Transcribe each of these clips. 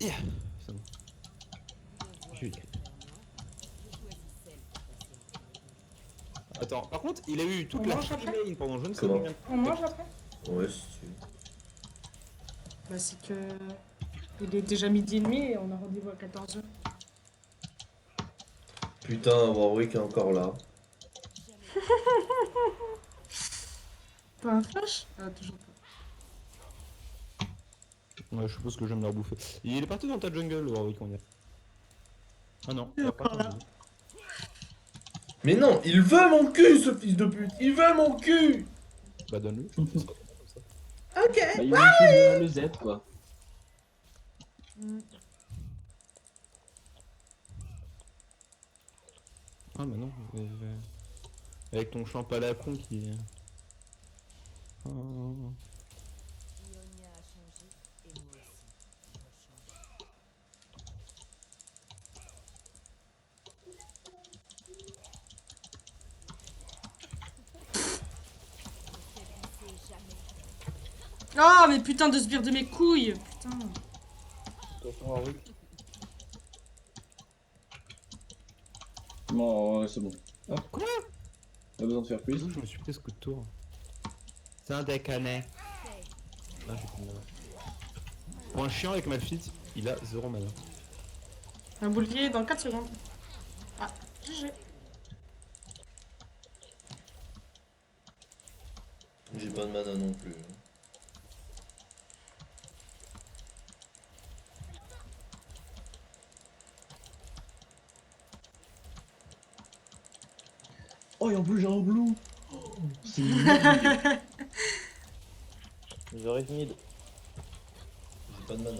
Yeah. C'est bon. Je vais- Attends, par contre, il a eu toute On la mange après main pendant je ne sais Comment combien de On mange après? Ouais, si tu veux. Bah c'est que... Il est déjà 12h30 et on a rendez-vous à 14h. Putain, Warwick est encore là. Pas un flash? Ah, toujours pas. Ouais, je suppose que je vais me la bouffer. Il est parti dans ta jungle, Warwick, on y est. Ah non, Il est il a pas encore là. attendu. Mais non, il veut mon cul, ce fils de pute. Il veut mon cul. Bah donne-le. Ce sera comme ça. Ok. Bah, il utilise le Z, quoi. Mm. Ah bah non, avec ton champ à la con qui... Ah. Ionia a changé et nous aussi. On change. Ne faiblissez jamais. Ah, mais putain de sbire de mes couilles! Putain. Attention, Warwick. Bon, ouais, c'est bon. Hop. Quoi? Pas besoin de faire plus. Je me suis pris ce coup de tour. C'est un déconner. Ah, j'ai plus de mana. Pour un chien avec Malphite, il a 0 mana. Un boulier dans 4 secondes. Ah, GG. J'ai pas de mana non plus. Oh, et en plus, j'ai un blue. Oh, c'est J'arrive mid. J'ai pas de mana.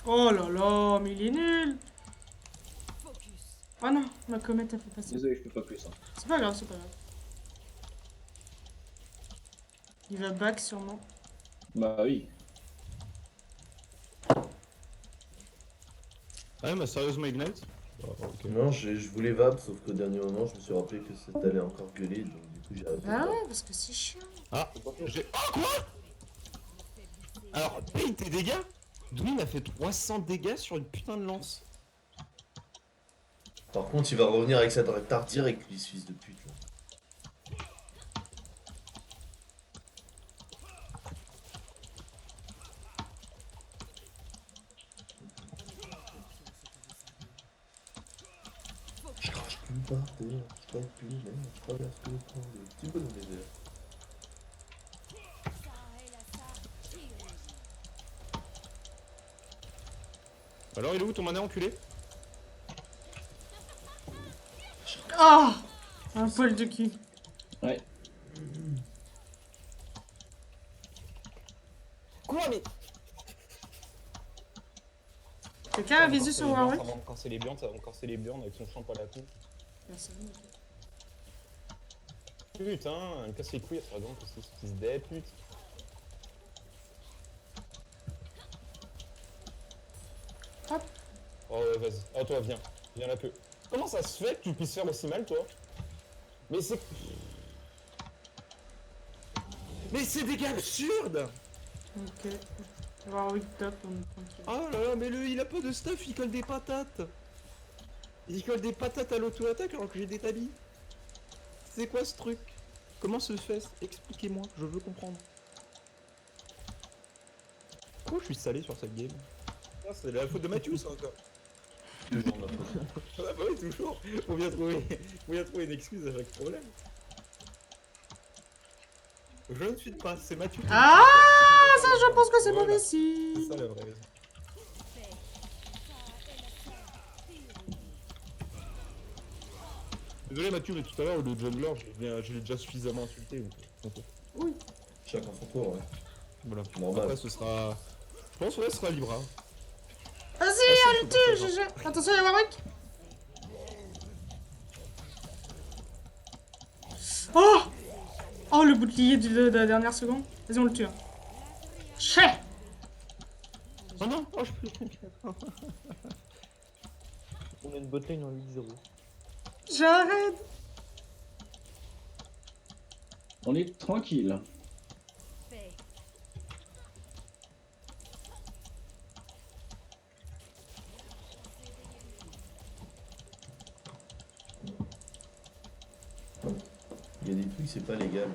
Oh là là, mais il est nul! Focus. Oh non, ma comète a fait passer. Désolé, je peux pas plus. Hein. C'est pas grave, c'est pas grave. Il va back sûrement. Bah oui. Ah, mais sérieusement, Ignite? Ah, ok. Non, je voulais vap, sauf qu'au dernier moment, je me suis rappelé que ça allait encore gueuler, donc du coup, j'ai arrêté. de Ah vap. ouais, parce que c'est chiant. Ah, j'ai... Oh, quoi? Alors, paye tes dégâts? Dwayne a fait 300 dégâts sur une putain de lance. Par contre, il va revenir avec sa tarte direct, lui, ce fils de pute. Là. Je crache plus par terre, je crache plus, mais je traverse le temps des petits bonhommes des airs. Alors, il est où ton mana enculé? Ah, un poil de cul. Ouais. Quoi, mais... Quelqu'un a visé sur Warwick? Ça va encore c'est les burns, ça va encore c'est les burns avec son champ à la con. Personne. Putain, elle me casse les couilles, par exemple, c'est ce qui se dé, pute. Hop. Oh ouais, vas-y. Oh toi, viens. Viens là peu. Comment ça se fait que tu puisses faire aussi mal, toi? Mais c'est... Mais c'est des gars absurdes! Ok. Warwick top, on est tranquille. Oh là là, mais il a pas de stuff, il colle des patates! Il colle des patates à l'auto-attaque alors que j'ai des tabis. C'est quoi ce truc? Comment se fait? Expliquez-moi, je veux comprendre. Pourquoi je suis salé sur cette game? Ah, c'est la faute de Mathieu, ça encore. Toujours ma faute. Ah bah oui, toujours. Faut bien trouver une excuse à chaque problème. Je ne suis pas, c'est Mathieu. qui- Ah, ça, je pense que c'est Voilà. mauvais C'est signe. ça la vraie raison. Désolé Mathieu, mais tout à l'heure, le jungler, je l'ai déjà suffisamment insulté. Donc, Chacun son tour, ouais. voilà. Normal. Après, ce sera... Je pense que ouais, ce sera Libra. Vas-y, Ah, on le tue, GG. Attention, il y a Warwick. Oh! Oh, le bouclier de la dernière seconde. Vas-y, on le tue. Hein. Chais! Oh non, oh, je peux... On a une botlane en 8-0. J'arrête. On est tranquille. des trucs, c'est pas légal.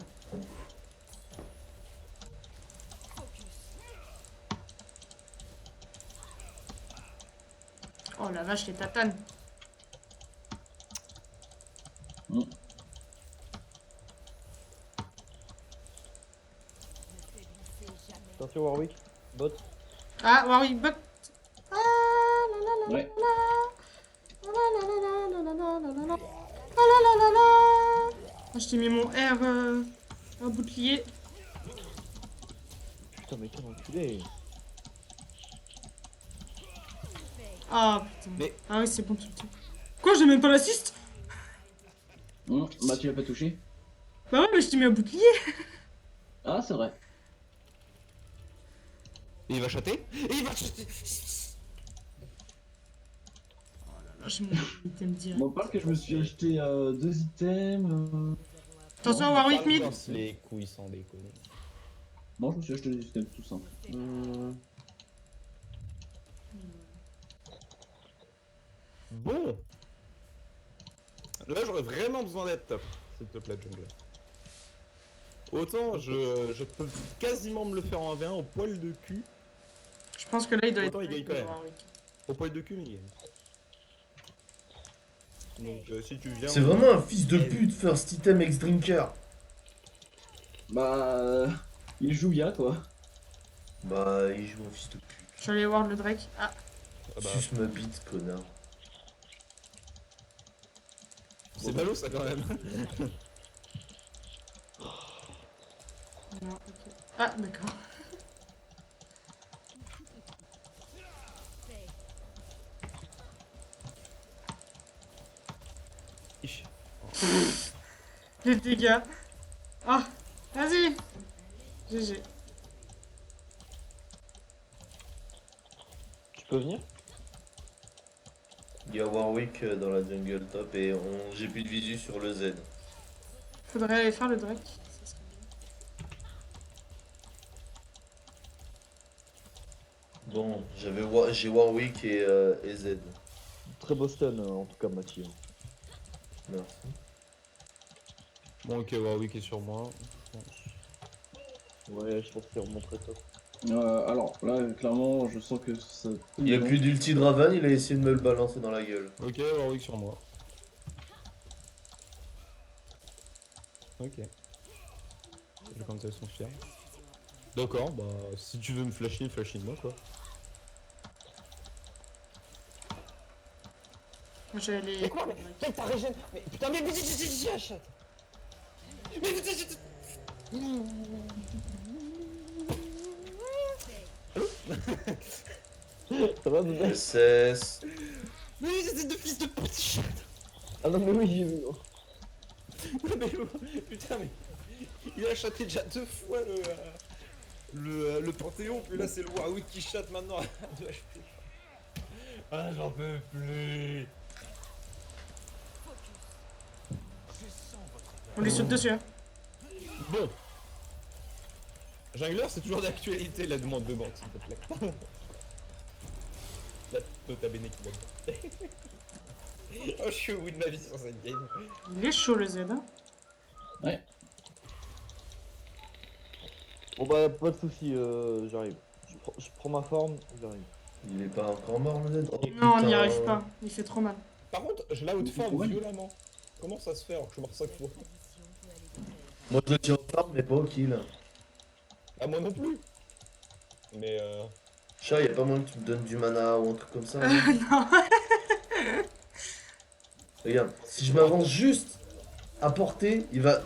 Oh la vache, les tatanes. Attention Warwick, bot. Ah, Warwick Buck. Ah, la la la Ouais. la la la la la la la la la la la. Ah la la la la. Ah, je t'ai mis mon R un bouclier. Putain mais quel enculé. Ah putain. Mais- Ah oui, c'est bon tout le temps. Quoi, j'ai même pas l'assist? Bah tu l'as pas touché. Bah ouais, mais je t'ai mis un bouclier. Ah c'est vrai. Et il va chatter. Et il va chatter. Ah, j'ai mon item direct. Bon, parce que je me suis acheté 2 items. Attention, Warwick mid. Les couilles sans déconner. Non, je me suis acheté 2 items tout simple. Bon. Là, j'aurais vraiment besoin d'être top. S'il te plaît, jungler. Autant je peux quasiment me le faire en 1v1 au poil de cul. Je pense que là, il doit Autant être. il gagne quand même. Warwick. Au poil de cul, mais il gagne. Donc si tu viens... C'est vraiment un fils de pute, first item ex-drinker. Bah. Il joue bien quoi. Bah, il joue un fils de pute. Je vais aller voir le Drake. Ah, Ah bah, Suce ma bite, connard. c'est ballot ça quand même. non, ok. Ah, d'accord. Ich. Les dégâts. Ah, vas-y. GG. Tu peux venir? Il y a Warwick dans la jungle top et j'ai plus de visu sur le Z. Faudrait aller faire le Drake. Ça serait bien. Bon, j'ai Warwick et Z. Très beau stun en tout cas Mathieu. Merci. Bon ok, Warwick est sur moi. Ouais, je pense qu'il remonte très top. Alors là, clairement, je sens que ça. Il y a plus d'ulti Draven, il a essayé de me le balancer dans la gueule. Ok, Warwick sur moi. Ok. Je vais compter son fier. D'accord, bah si tu veux me flasher, flashy-moi quoi. Moi, je vais aller. Mais quoi, mais t'as régène. Mais putain, mais j'achète. Mais putain, Ça va vous Je cesse. mais c'est deux fils de pute. Ah non mais oui j'ai vu. Non mais putain, mais il a chaté déjà 2 fois le Panthéon, puis là c'est le Warwick qui chatte maintenant à 2 HP. Ah j'en peux plus. On lui saute dessus, hein. Bon. Jungler, c'est toujours d'actualité la demande de banque, s'il te plaît. La nota bene qui va bien. Oh, je suis au bout de ma vie sur cette game. Il est chaud le Z, hein. Ouais. Bon bah pas de soucis, j'arrive. Je prends ma forme, j'arrive. Il est pas encore mort le Z. Oh, Non, on n'y putain. arrive pas. Il fait trop mal. Par contre, je la outfarm Ouais. violemment. Comment ça se fait alors que je suis mort 5 fois? Moi je le tiens au farm mais pas au kill. Ah, moi non plus. Mais Chat, y'a pas moyen que tu me donnes du mana ou un truc comme ça. hein. Non. Regarde, si je m'avance juste à portée, il va.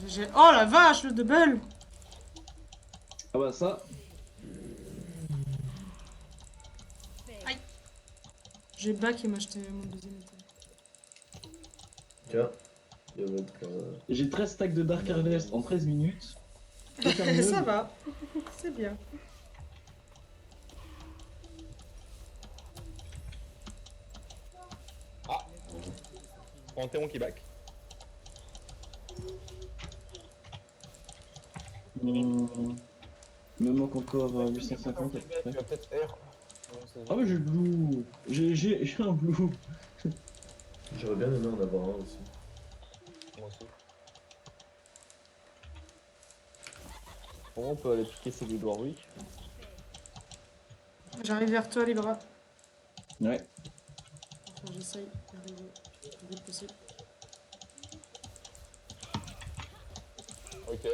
GG. Oh la vache, le double. Ah bah ça. J'ai back et m'a acheté mon deuxième item. Tiens, il va être. J'ai 13 stacks de Dark Harvest en 13 minutes. Faut faire mieux. Ça va. C'est bien. Panthéon qui back. Hmm. Il me manque encore 850 à peu Tu près. vas peut-être R. Non, c'est Ah mais j'ai le blue. J'ai un blue. J'aurais bien aimé en avoir un aussi. moi aussi. Bon, on peut aller piquer celui de Warwick. J'arrive vers toi, Libra. Ouais. Enfin, j'essaye d'arriver le plus vite possible. Ok.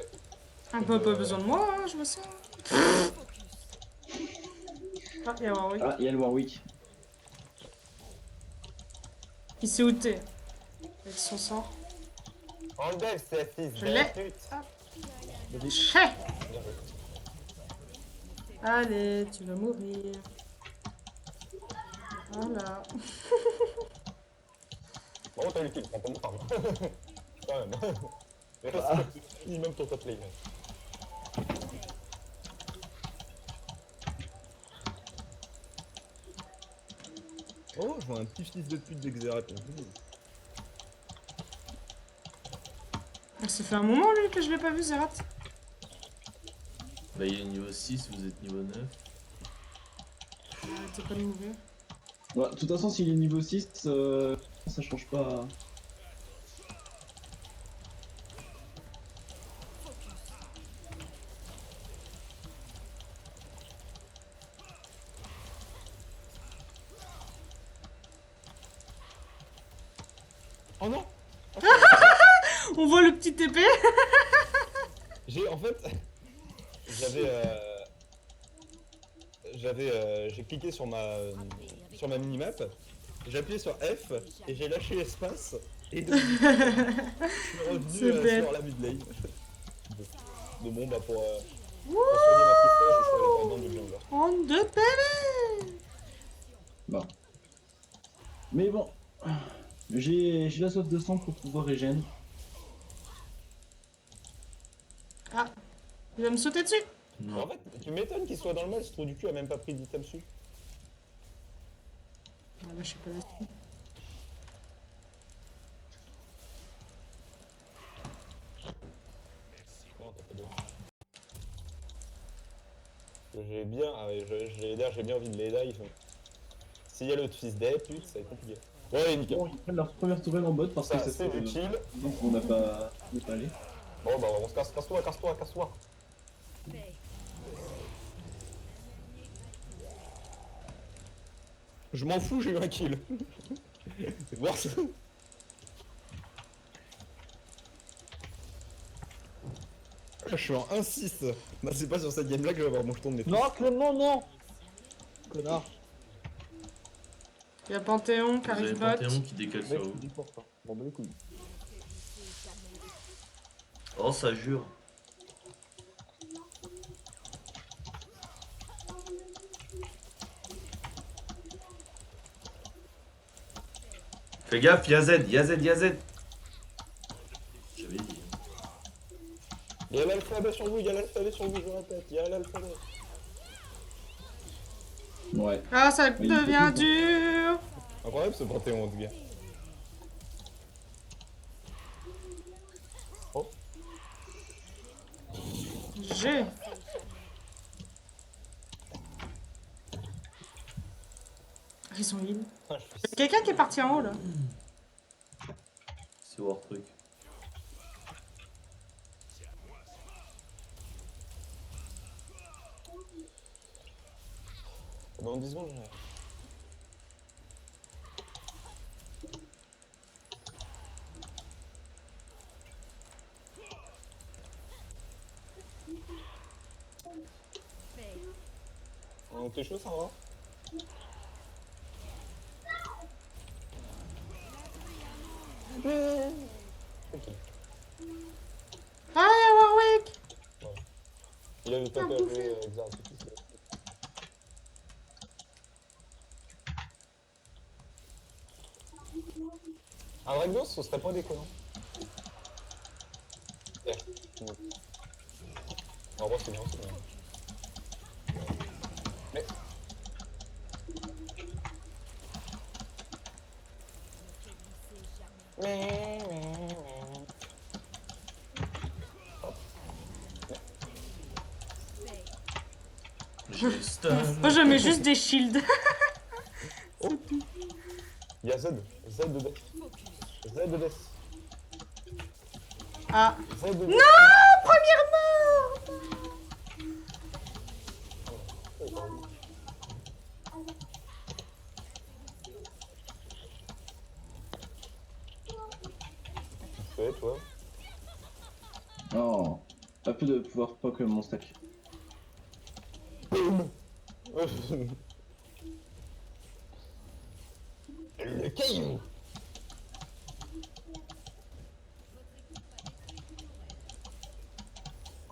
Un peu pas besoin de moi, hein, je me sens. Ah, il y a Warwick. Ah, il y a le Warwick. Il s'est outé. Avec son sang. Enlève ces fils Je de l'ai. pute. Chais. Allez, tu vas mourir. Voilà. Bon, t'as eu le kill, prends ton arme. Quand même. Respecte minimum ton top lane. Oh, je vois un petit fils de pute d'Exerat. Ça fait un moment, lui, que je l'ai pas vu, Zerat. Bah il est niveau 6, vous êtes niveau 9. Arrêtez pas de mourir. Ouais, de toute façon, s'il est niveau 6, ça change pas. Oh non. On voit le petit épée. J'ai en fait, j'ai cliqué sur ma minimap, j'ai appuyé sur F et j'ai lâché l'espace et donc, je suis revenu C'est bête. sur la mid lane. Donc bon bah pour soigner ma tristesse, je suis allé pour un bain de jungler. On de télé. Bon. Mais bon. J'ai la soif de sang pour pouvoir régénérer. Ah, il va me sauter dessus. En fait, tu m'étonnes qu'il soit dans le mal, ce trou du cul a même pas pris d'item dessus. Ah bah, je suis pas là. Non, t'as pas de... J'ai bien, j'ai bien envie de l'aider, ils font... S'il y a l'autre fils d'E, pute, ça va être compliqué. Ouais, nickel. Bon, ils prennent leur première tourelle en bot parce que Ça, ça c'est du kill. donc on n'a pas allé. Bon bah on se casse, casse-toi. Je m'en fous, j'ai eu un kill. Voir ça. Je suis en 1-6. Bah c'est pas sur cette game là que je vais avoir mon jeton de maîtrise. Non, Clément, non. Connard. Il y a Panthéon qui Vous avez arrive bot. Panthéon qui décale Mec, sur tu vous. dis pour ça. Bon, bah les couilles. Oh ça jure. Fais gaffe, y'a Z. J'avais dit. Il y a l'alphabet sur vous, je répète, il y a l'alphabet. Ouais. Ah, ça Oui, devient il dur. Incroyable ce Panthéon en tout cas. Oh. J'ai. Ils sont heal. Ah, je suis... Quelqu'un qui est parti en haut là. C'est War Truc. Dans 10 secondes, j'en ai. T'es chaud, Sandra? Ok. Ah, il y a Warwick. Il avait pas Ah, qu'à bouffé. jouer Exarch. Un Ragnos, ce serait pas déconnant. Eh, en vrai, c'est bien, c'est bien. Mais... Moi, je mets juste des shields. Il y a Z. Z de death. Z de death. Ah. Z de death. Non, première mort. Fais, toi. Oh, pas peu de pouvoir poke mon stack. Le caillou.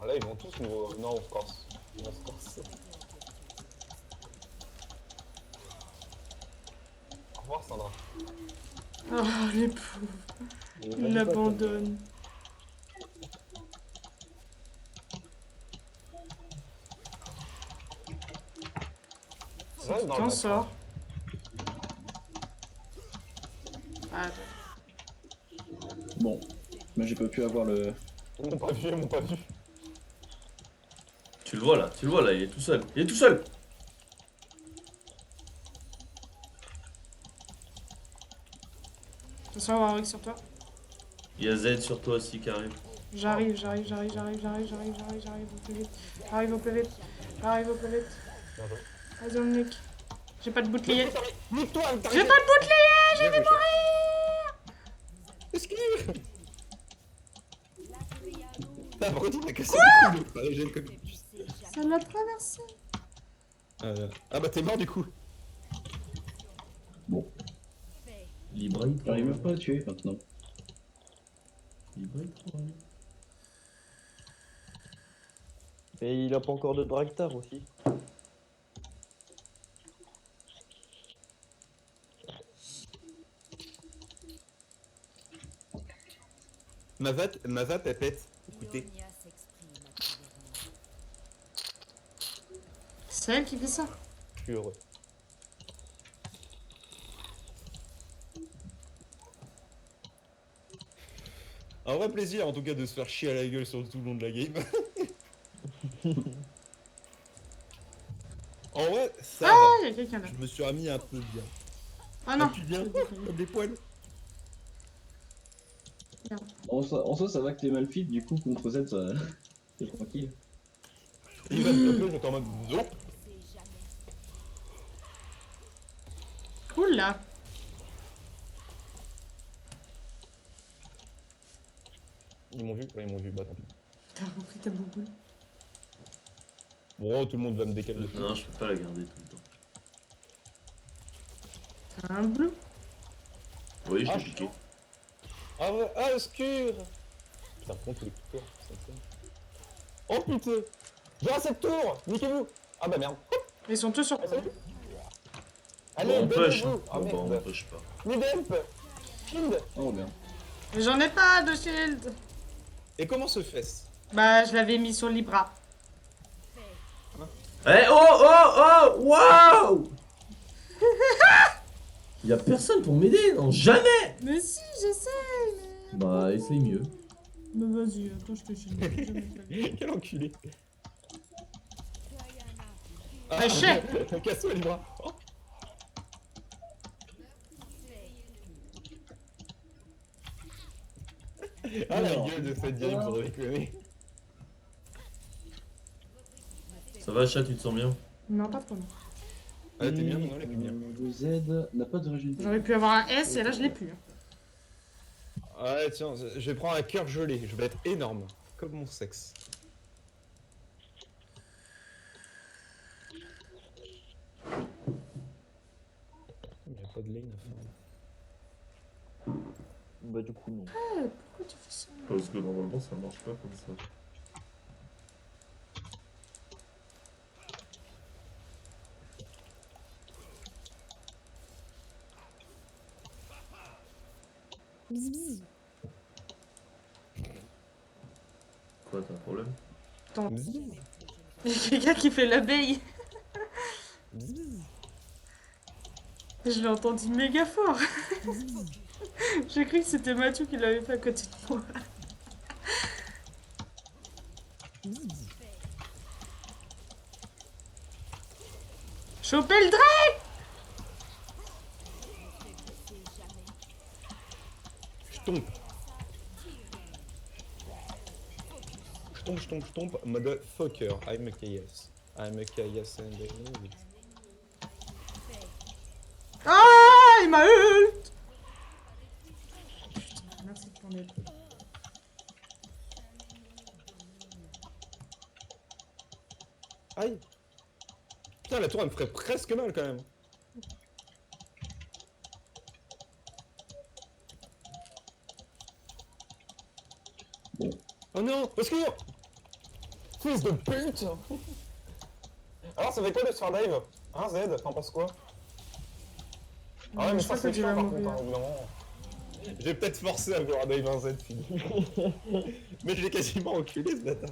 Ah, là, ils vont tous nous... Non, on se corse. On se corse. Au revoir, Sandra. Oh, les pauvres. Il l'abandonne. Ouais, dans T'en le sors. Ah, Bon, mais j'ai pas pu avoir le... Ils m'ont pas vu, ils m'ont pas vu. Tu le vois là, il est tout seul. Il est tout seul. attention, Warwick sur toi. Il y a Z sur toi aussi qui arrive. J'arrive au plus vite. J'arrive au plus vite. Vas-y, on me nique. J'ai pas de bouclier. Nique-toi, J'ai pas de bouclier, je vais mourir. Esquive. Ah, par contre, il m'a cassé le cou, l'autre. J'ai le Covid. Ça l'a traversé. Ah bah t'es mort du coup. Libre, il J'arrive même pas à le tuer maintenant. Libre, il prend. Et il a pas encore de Draktar aussi. Ma vape elle pète. Écoutez. Ionia s'exprime à travers un C'est elle qui fait ça. Je suis heureux. Un vrai plaisir en tout cas de se faire chier à la gueule sur tout le long de la game. En vrai, ça Ah, va. il y a quelqu'un là. Je me suis remis un peu bien. Ah non. Tu viens comme des poils. En soi, ça va que t'es mal fit, du coup, contre Z, ça... c'est tranquille. Il va se taper, j'étais en mode non. Cool là. Ils m'ont vu, ouais, ils m'ont vu, bah tant pis. T'as repris ta bouboule. Bon, tout le monde va me décaler. Non, je peux pas la garder tout le temps. T'as un bleu. Oui, je Ah, l'ai piqué. Ah ouais, ah, obscur. Putain, prends tous les coups de tour, ça me fait. Oh putain. J'ai un 7 tours. Niquez-vous. Ah bah merde. Ils sont tous sur. Ah, salut. Bon, Allez, on push. donnez-vous. Ah Bon, bah, on merde. push pas. Midemp. Shield. Oh merde. Mais j'en ai pas de shield. Et comment se fait-ce? Bah, je l'avais mis sur Libra. Eh, oh, waouh. Y'a personne pour m'aider, non, jamais. Mais si, j'essaye. Bah, essaye mieux. Mais vas-y, attends, je te shield. Quel enculé. Ah, chais. Casse-toi les bras. Oh. Ah la gueule de cette game, sans déconner. Ça va, chat, tu te sens bien? Non, pas trop. Non. Ah t'es bien, non, elle est plus bien. Le Z n'a pas d'origine. J'aurais pu avoir un S et là, je l'ai plus. Ouais tiens, je vais prendre un cœur gelé, je vais être énorme. Comme mon sexe. Il n'y a pas de lane à faire. Bah du coup non. Pourquoi tu fais ça? Parce que normalement, ça marche pas comme ça. Quoi, t'as un problème? Attends. Il y a quelqu'un qui fait l'abeille. Je l'ai entendu méga fort. J'ai cru que c'était Mathieu qui l'avait fait à côté de moi. Choper le Drake. Je tombe. Je tombe, motherfucker. I'm a KS. I'm a KS and I know it. Ah, il m'a ult. Putain, merci pour l'aide. Aïe. Putain, la tour, elle me ferait presque mal quand même. Oh non, au secours! Fils de pute! Alors, ça fait quoi de se faire dive? Hein, Z, t'en penses quoi? Ah ouais, mais Je ça, crois que c'est tu chiant vas par mourir. contre, hein, évidemment. J'ai peut-être forcé à vouloir dive un Z, fini. Mais je l'ai quasiment enculé, ce bâtard.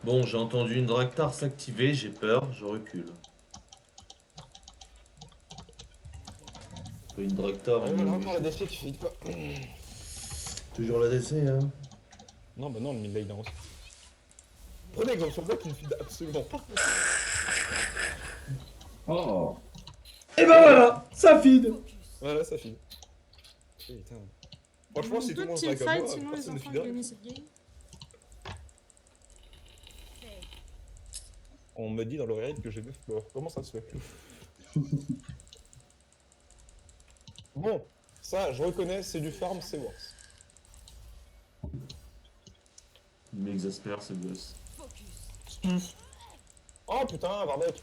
Bon, j'ai entendu une Draktar s'activer, j'ai peur, je recule. Une Draktar, Ouais, voilà, encore la DC qui fait quoi? toujours la DC, hein. Non, bah non, le mid lane aussi. Prenez exemple sur moi qui ne feed absolument pas. Oh. Et ben voilà, ça feed. Voilà, ça file. Putain. Franchement, si tout le monde team serait comme fight, moi, sinon les personne ne enfants filerait. gagnent cette game. On me dit dans l'oreillette que j'ai 9 morts. Comment ça se fait? Bon, ça, je reconnais, c'est du farm, c'est worse. Il m'exaspère ce gosse. Oh putain, Vardek.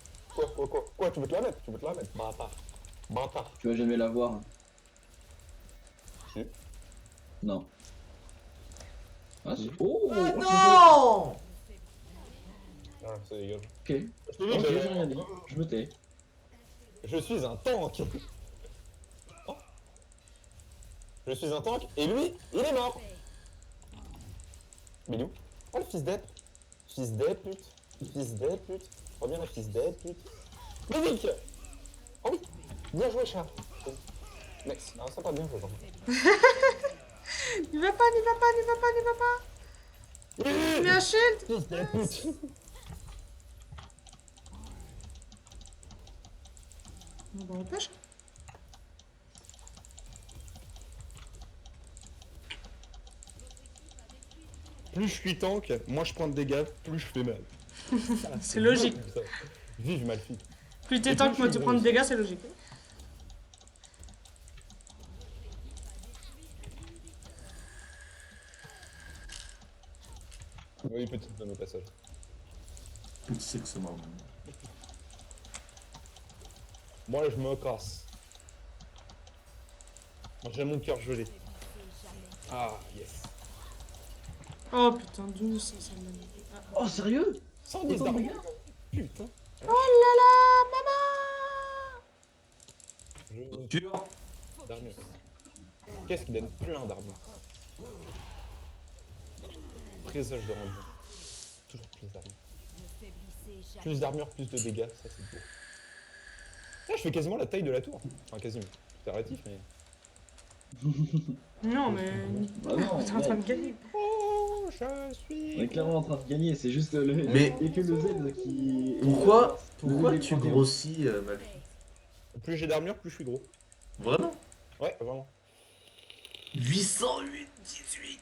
Quoi, tu veux te la mettre? Tu veux te la mettre? Bâtard. Bâtard. Tu vas jamais la voir. Si. Non. Ah, oh, Ah oh, non. Ah, c'est dégueulasse. Ok. Je te dis Ok, que j'ai rien dit. Je me tais. je suis un tank. Oh. Je suis un tank, et lui, il est mort. Bilou. Oh, le fils d'Ep. Fils d'Ep, pute. Fils d'Ep, pute. Reviens là, fils d'Ep, pute. Médic. Oh oui. Bien joué, chat. Next. Ah, ça pas bien joué, par contre. Il va pas, il va pas, il va pas, il va pas. Il met un shield. Fils d'Ep, pute. On va en pêche. Plus je suis tank, moins je prends de dégâts, plus je fais mal. C'est logique. Vive Malfi. Plus t'es Et tank, plus moins je tu prends de suis dégâts, c'est logique. Oui, petite donne au passage. Petit sexe marrant. Moi, je me casse. J'ai mon cœur gelé. Ah, yes. Oh putain, d'où ça m'a mis. Ah. Oh, sérieux? 110 Autant de d'armes. dégâts. Putain. Oh là là, maman. Dur. D'armure. Qu'est-ce qui donne plein d'armure? Présage de rendu. Toujours plus d'armure. Plus d'armure, plus de dégâts, ça c'est beau. Ah, je fais quasiment la taille de la tour. Enfin, quasiment. C'est relatif, mais... Non, mais. Bah non, T'es en train de gagner. Oh, je on suis... est clairement en train de gagner, c'est juste le. Mais- Il y a que le Z qui. Pourquoi Le Z tu est grossis, Malfi? Plus j'ai d'armure, plus je suis gros. Vraiment? Ouais, vraiment. 808, 18.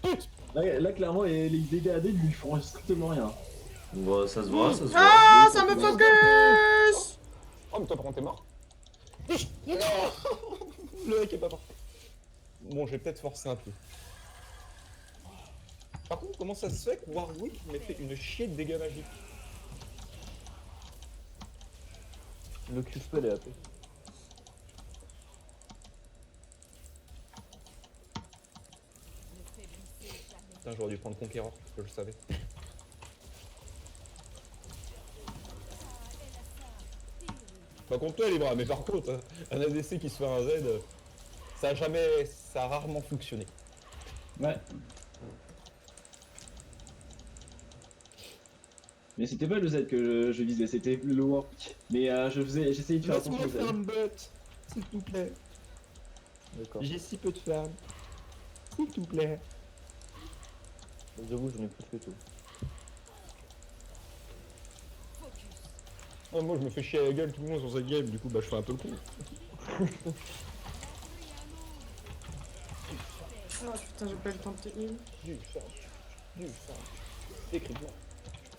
Oh Là, clairement, les dégâts AD lui font strictement rien. Bon, ça se voit, ça se voit. Ah, ça me focus. Oh, mais toi, par contre, t'es mort. Non. Le mec est pas mort. Bon, j'ai peut-être forcé un peu. Par contre, comment ça se fait que Warwick m'ait fait une chier de dégâts magiques? Le Q-spell est AP. Putain, j'aurais dû prendre Conqueror, parce que je le savais. Pas contre toi, les bras, mais par contre, un ADC qui se fait un Z, ça a rarement fonctionné. Ouais. Mais c'était pas le Z que je visais, c'était le Warwick. Mais j'essayais de faire attention Laisse-moi au Z. faire un but, s'il te plaît. D'accord. J'ai si peu de flammes. S'il te plaît. J'avoue, j'en ai plus que tout. Oh, moi je me fais chier à la gueule tout le monde sur cette game, du coup bah je fais un peu le con. Oh putain, j'ai pas eu le temps de te heal. Du sang. Décryptement.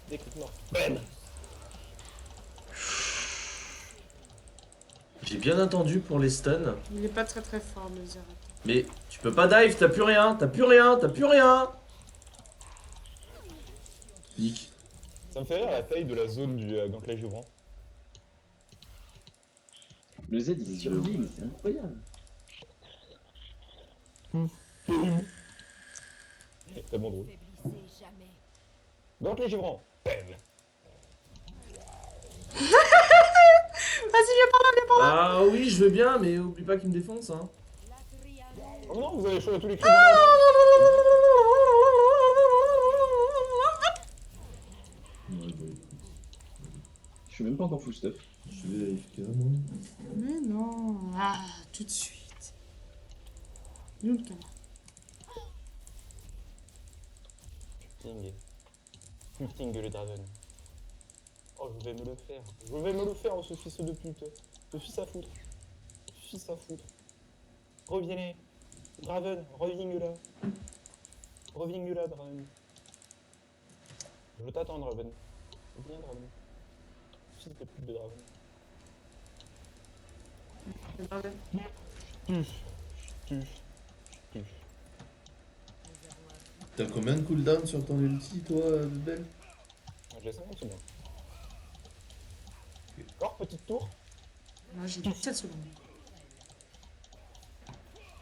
Décryptement. Ben. J'ai bien attendu pour les stuns. Il est pas très très fort, le Zerath. Mais tu peux pas dive, t'as plus rien, t'as plus rien, t'as plus rien. Nick. Ça me fait rire la taille de la zone du gankley Givrant. Le Z il survit, mais c'est incroyable. Tellement drôle. Faiblissez jamais. Gankley Givrant. Ben. Vas-y, viens par là, viens par là. Ah oui, je veux bien, mais oublie pas qu'il me défonce, hein. La triade. Oh non, vous avez chaud à tous les cris. dans Ouais, bah, je suis même pas encore full stuff. Je vais vérifier moi. Mais non. Ah, tout de suite. Nous le canard. Putain le Draven. Oh, je vais me le faire. Je vais me le faire, ce fils de pute. Ce fils à foutre. Fils à foutre. Reviens, Draven, reviens là. Reviens là, Draven. Je t'attends, Draven. Viens, Draven. Fils de pute de Draven. C'est pas vrai. Tu. T'as combien de cooldown sur ton ulti, toi, Belle? J'ai 50 secondes. Encore petite tour. Là, j'ai 7 secondes.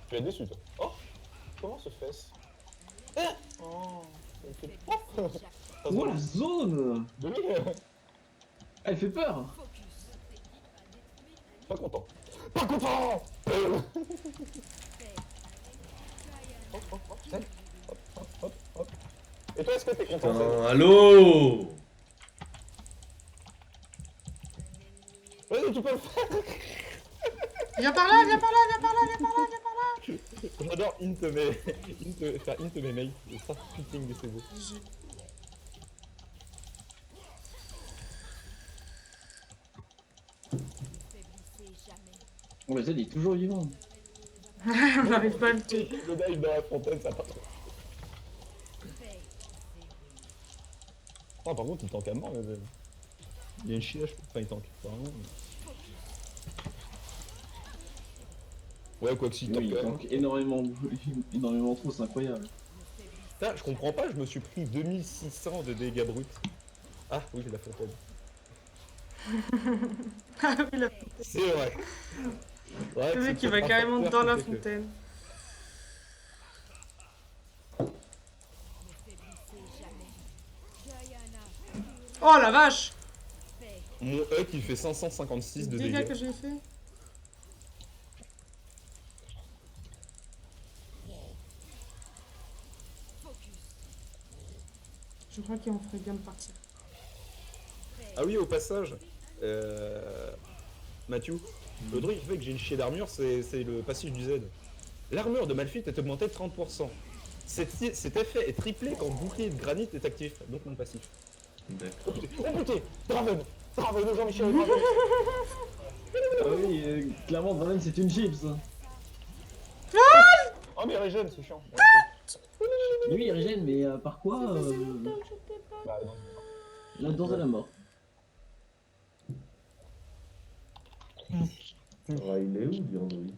Tu es déçu, toi. Oh, comment se fait-ce? Ah oh, ça me fait paf. Ça se Oh voit. la zone. Oui, Elle fait peur. pas content. Pas content. Hop. Et toi, est-ce que t'es content? Putain, allô? Vas-y, tu peux le faire. Viens par là, viens par là, viens par là, viens par là, viens par là. J'adore faire int mes mails. C'est ça, putain de CV. Faiblissez jamais. Oh, le Z il est toujours vivant. On n'arrive pas à le tuer. Le dive dans la fontaine, ça part. Ah, par contre, il tank à mort, mais... Il y a une chiache, enfin il tank, vraiment. Ouais, quoi que si, il tank Oui, il quand même. tank énormément trop, c'est incroyable. Putain, je comprends pas, je me suis pris 2600 de dégâts bruts. Ah oui, la fontaine. Ah oui, la... C'est vrai. Ouais, le mec, c'est il va peut-être un carrément facteur dans la qui fait que- fontaine. Oh la vache! Mon Huck il fait 556 de Les dégâts dégâts. que j'ai fait. Je crois qu'il en ferait bien de partir. Ah oui, au passage, Mathieu, le truc qui fait que j'ai une chier d'armure, c'est le passif du Z. L'armure de Malphite est augmentée de 30%. Cet effet est triplé quand le bouclier de granit est actif, donc mon passif. D'accord. Oh putain, Draven, Jean-Michel, Draven. Ah oui, clairement, Draven c'est une chips. Oh mais régène, c'est chiant. Mais oui, il régène, mais par quoi Bah non. La danse de la mort. Riley ou Liandry?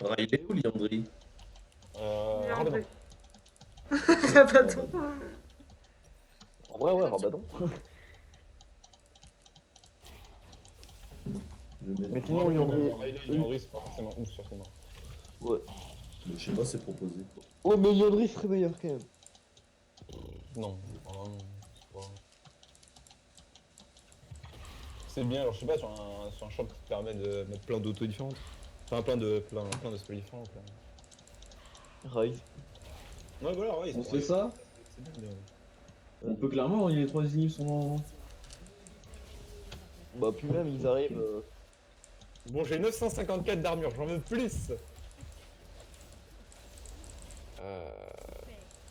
Riley ou Liandry? Rabadon. Rabadon. En vrai, ouais, Rabadon. Mais sinon, Liandry. Liandry, c'est pas forcément ouf sur son nom. Ouais. Je sais pas, c'est proposé. Oh, mais Liandry serait meilleur quand même. Non, vraiment, c'est pas... C'est bien, alors je sais pas, sur un shop qui te permet de mettre plein d'autos différentes. Enfin, plein de spells différents. Rise. Ouais, voilà, ouais, ils On sont- fait ça. C'est bien, On peut clairement, les trois ennemis sont en... Bah, puis même, ils arrivent. Bon, j'ai 954 d'armure, j'en veux plus.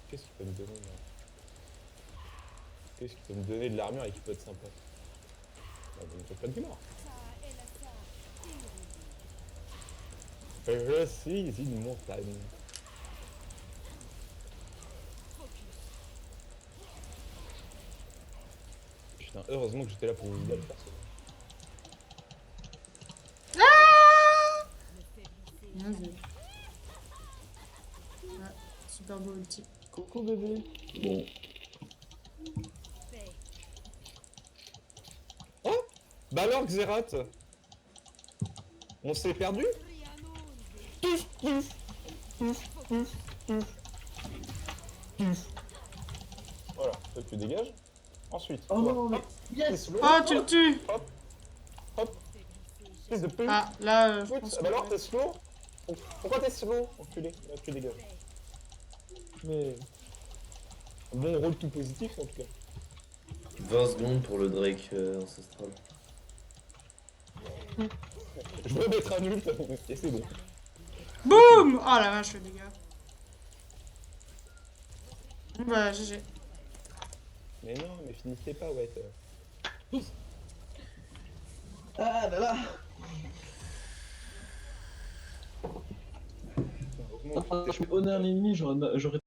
Qu'est-ce qu'il peut me donner là? ce qui peut me donner de l'armure et qui peut être sympa. Bon, donc j'ai pas de mort. Je suis une montagne. Putain, heureusement que j'étais là pour vous aider à le faire. Bien vu. Ouais, super beau ulti. Coucou bébé. Bon. Bah alors, Xerath, on s'est perdu? Voilà, toi tu dégages. Ensuite, Oh toi, non, mais. hop, Yes! t'es slow. Oh, tu le tues! Hop, fils de pute. Ah, là, je Pute. pense Ah bah alors, t'es slow? Pourquoi t'es slow? Enculé, là tu dégages. Mais. Bon rôle tout positif en tout cas. 20 secondes pour le Drake ancestral. Je vais mettre un ult et c'est bon. Boum! Oh la vache, le dégât. Bon, bah, GG. Mais non, mais finissez pas, ouais. Ah là là! Heureusement que Ah, je suis honneur l'ennemi, j'aurais